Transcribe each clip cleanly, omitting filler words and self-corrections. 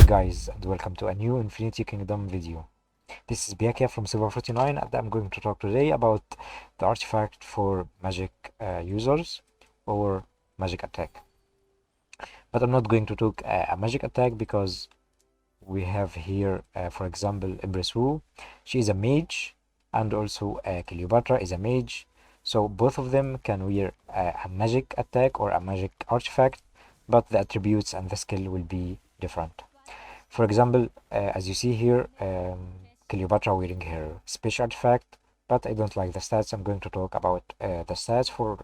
guys, and welcome to a new Infinity Kingdom video. This is Pyakia from Silver 49, and I'm going to talk today about the artifact for magic users or magic attack. But I'm not going to talk a magic attack because we have here, for example, Empress Wu. She is a mage, and also Cleopatra is a mage. So both of them can wear a magic attack or a magic artifact, but the attributes and the skill will be different. For example, as you see here, Cleopatra wearing her special artifact, but I don't like the stats. I'm going to talk about the stats for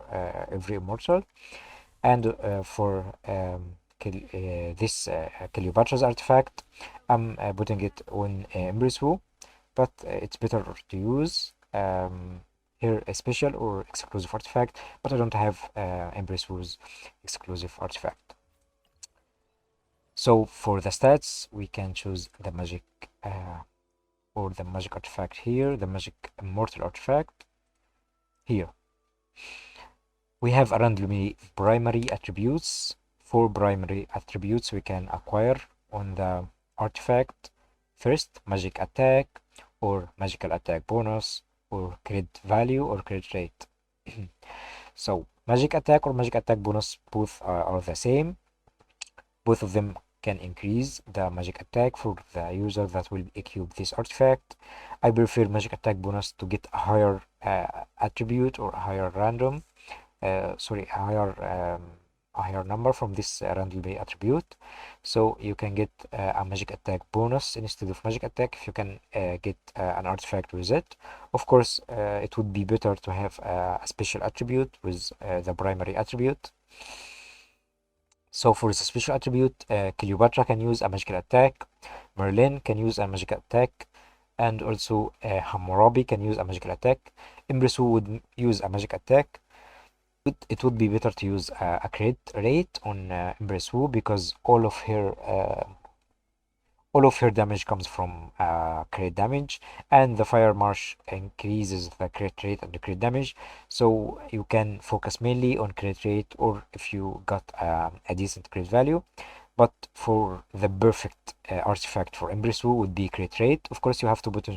every immortal, and for this Cleopatra's artifact, I'm putting it on Empress Wu, but it's better to use here a special or exclusive artifact, but I don't have Empress Wu's exclusive artifact. So for the stats, we can choose the magic or the magic artifact here, the magic immortal artifact here. We have randomly primary attributes. 4 primary attributes we can acquire on the artifact. First, magic attack or magical attack bonus or crit value or crit rate. So magic attack or magic attack bonus both are the same. Both of them can increase the magic attack for the user that will equip this artifact. I prefer magic attack bonus to get a higher attribute or a higher random, a higher number from this randomly attribute. So you can get a magic attack bonus instead of magic attack if you can get an artifact with it. Of course, it would be better to have a special attribute with the primary attribute. So for the special attribute, Cleopatra can use a magical attack, Merlin can use a magical attack, and also Hammurabi can use a magical attack. Empress Wu would use a magic attack. It would be better to use a crit rate on Empress Wu because all of her damage comes from crit damage, and the fire marsh increases the crit rate and the crit damage, so you can focus mainly on crit rate or if you got a decent crit value. But for the perfect artifact for Empress Wu would be crit rate. Of course, you have to put in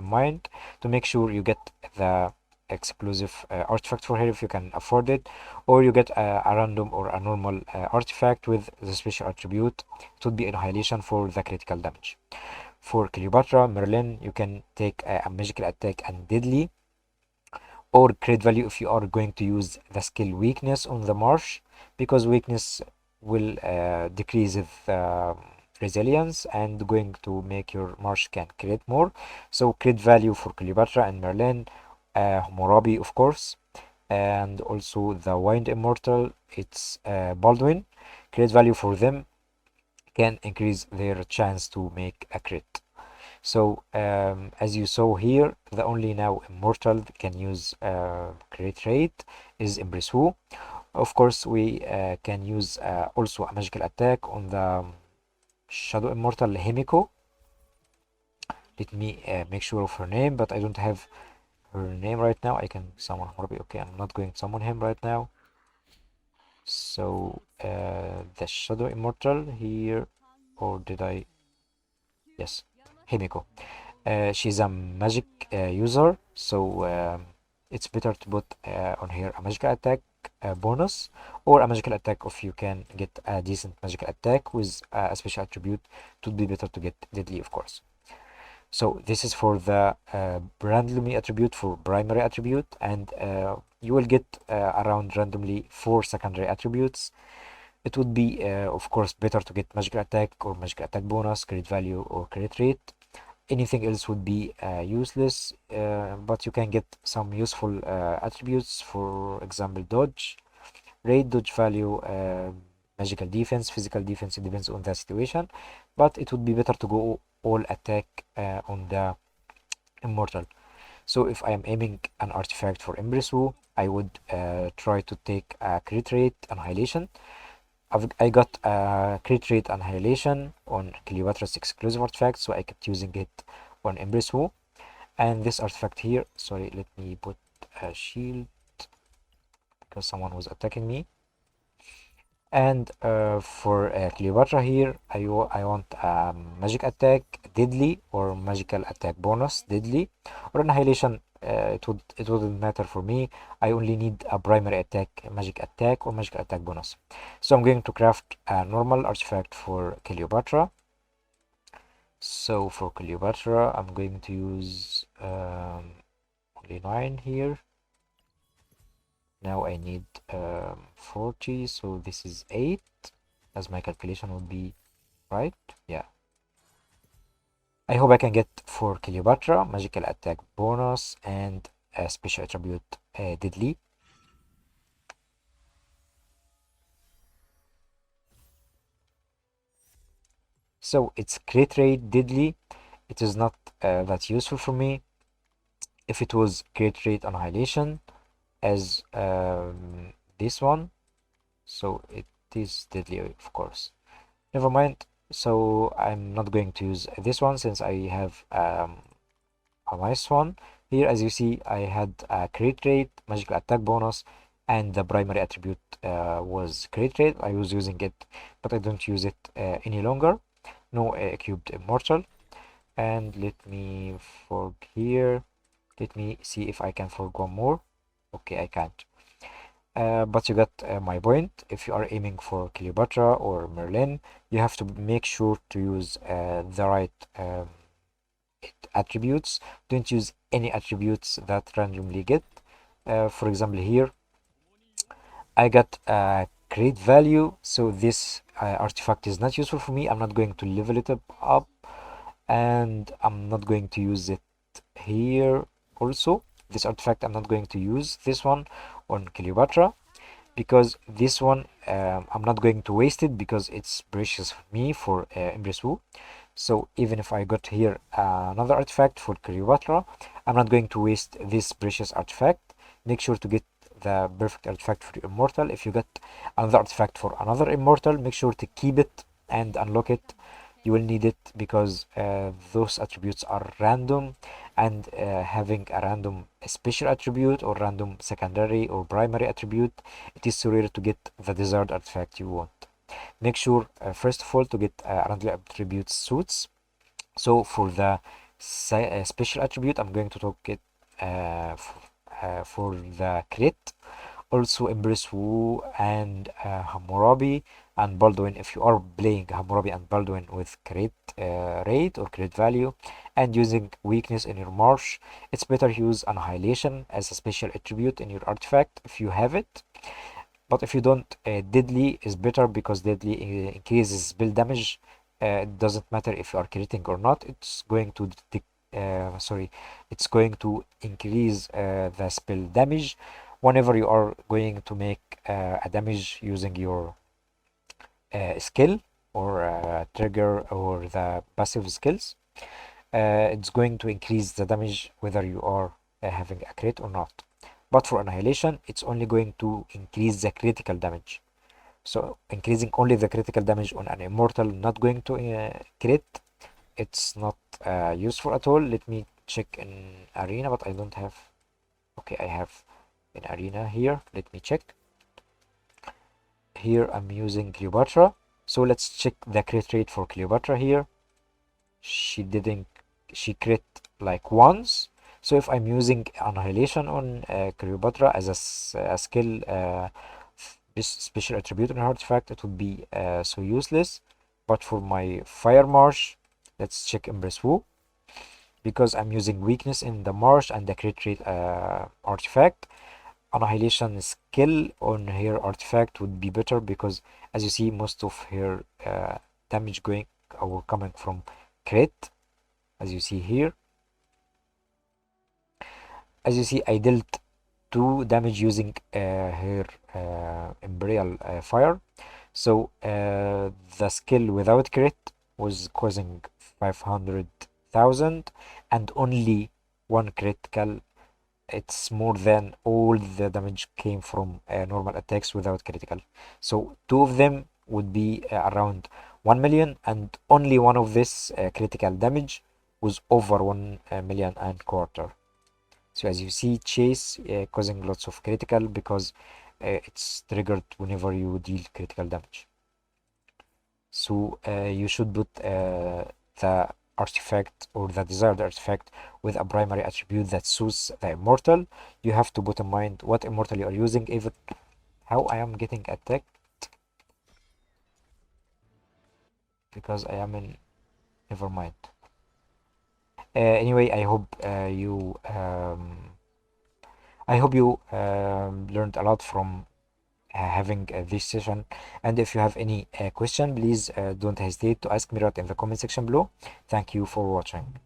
mind to make sure you get the exclusive artifact for her if you can afford it, or you get a random or a normal artifact with the special attribute. It would be annihilation for the critical damage. For Cleopatra, Merlin, you can take a magical attack and deadly, or crit value if you are going to use the skill weakness on the marsh, because weakness will decrease the resilience and going to make your marsh can crit more. So crit value for Cleopatra and Merlin, Hammurabi of course, and also the Wind Immortal, it's Baldwin. Crit value for them can increase their chance to make a crit. So as you saw here, the only now immortal that can use crit rate is Empress Wu. Of course, we can use also a magical attack on the Shadow Immortal Himiko. Let me make sure of her name, but I don't have her name right now. I can summon Hammurabi. Okay, I'm not going to summon him right now. So the Shadow Immortal here, or did I? Yes, Himiko. She's a magic user, so it's better to put on her a magical attack bonus or a magical attack if you can get a decent magical attack with a special attribute. It would be better to get deadly, of course. So this is for the randomly attribute for primary attribute, and you will get around randomly 4 secondary attributes. It would be of course better to get magical attack or magical attack bonus, crit value or crit rate. Anything else would be useless, but you can get some useful attributes, for example dodge rate, dodge value, magical defense, physical defense. It depends on the situation, but it would be better to go all attack on the immortal. So if I am aiming an artifact for Empress Wu, I would try to take a crit rate annihilation. I got a crit rate annihilation on Cleopatra's exclusive artifact, so I kept using it on Empress Wu. And this artifact here, sorry, let me put a shield because someone was attacking me. And for Cleopatra here, I want magic attack deadly or magical attack bonus deadly or annihilation. It wouldn't matter for me. I only need a primary attack, magic attack or magical attack bonus. So I'm going to craft a normal artifact for Cleopatra. So for Cleopatra, I'm going to use only 9 here. Now I need 40, so this is 8, as my calculation would be right. Yeah. I hope I can get for Cleopatra magical attack bonus and a special attribute deadly. So it's crit rate deadly. It is not that useful for me. If it was crit rate annihilation as this one, so it is deadly, of course. Never mind. So I'm not going to use this one since I have a nice one. Here, as you see, I had a crit rate, magical attack bonus, and the primary attribute was crit rate. I was using it, but I don't use it any longer. No cubed immortal. And let me fork here. Let me see if I can fork one more. Okay, I can't. But you got my point. If you are aiming for Cleopatra or Merlin, you have to make sure to use the right attributes. Don't use any attributes that randomly get. For example, here I got a great value, so this artifact is not useful for me. I'm not going to level it up, and I'm not going to use it here also. This artifact, I'm not going to use this one on Cleopatra because this one I'm not going to waste it because it's precious for me for Empress Wu. So even if I got here another artifact for Cleopatra, I'm not going to waste this precious artifact. Make sure to get the perfect artifact for your immortal. If you get another artifact for another immortal, make sure to keep it and unlock it. You will need it because those attributes are random, and having a random special attribute or random secondary or primary attribute, it is so rare to get the desired artifact you want. Make sure first of all to get random attribute suits. So for the special attribute, I'm going to talk it for the crit. Also Empress Wu and Hammurabi and Baldwin. If you are playing Hammurabi and Baldwin with crit rate or crit value and using weakness in your marsh, it's better use annihilation as a special attribute in your artifact if you have it. But if you don't, deadly is better because deadly increases spell damage. It doesn't matter if you are critting or not. It's going to it's going to increase the spell damage whenever you are going to make a damage using your skill or trigger or the passive skills. It's going to increase the damage whether you are having a crit or not. But for annihilation, it's only going to increase the critical damage. So increasing only the critical damage on an immortal, not going to crit, it's not useful at all. Let me check in arena, but I don't have. Okay, I have in arena here. Let me check. Here I'm using Cleopatra. So let's check the crit rate for Cleopatra here. She crit like once. So if I'm using annihilation on Cleopatra as a skill this special attribute in an artifact, it would be so useless. But for my fire marsh, let's check Empress Wu, because I'm using weakness in the marsh and the crit rate artifact. Annihilation skill on her artifact would be better because, as you see, most of her damage going or coming from crit, as you see here. As you see, I dealt 2 damage using her Imperial Fire. So the skill without crit was causing 500,000 and only 1 critical. It's more than all the damage came from normal attacks without critical. So 2 of them would be around 1 million, and only one of this critical damage was over 1 million and quarter. So as you see, Chase causing lots of critical because it's triggered whenever you deal critical damage. So you should put the artifact or the desired artifact with a primary attribute that suits the immortal. You have to put in mind what immortal you are using, even how I am getting attacked because I am in. Never mind. Anyway, I hope you learned a lot from having this session. And if you have any question, please don't hesitate to ask me right in the comment section below. Thank you for watching.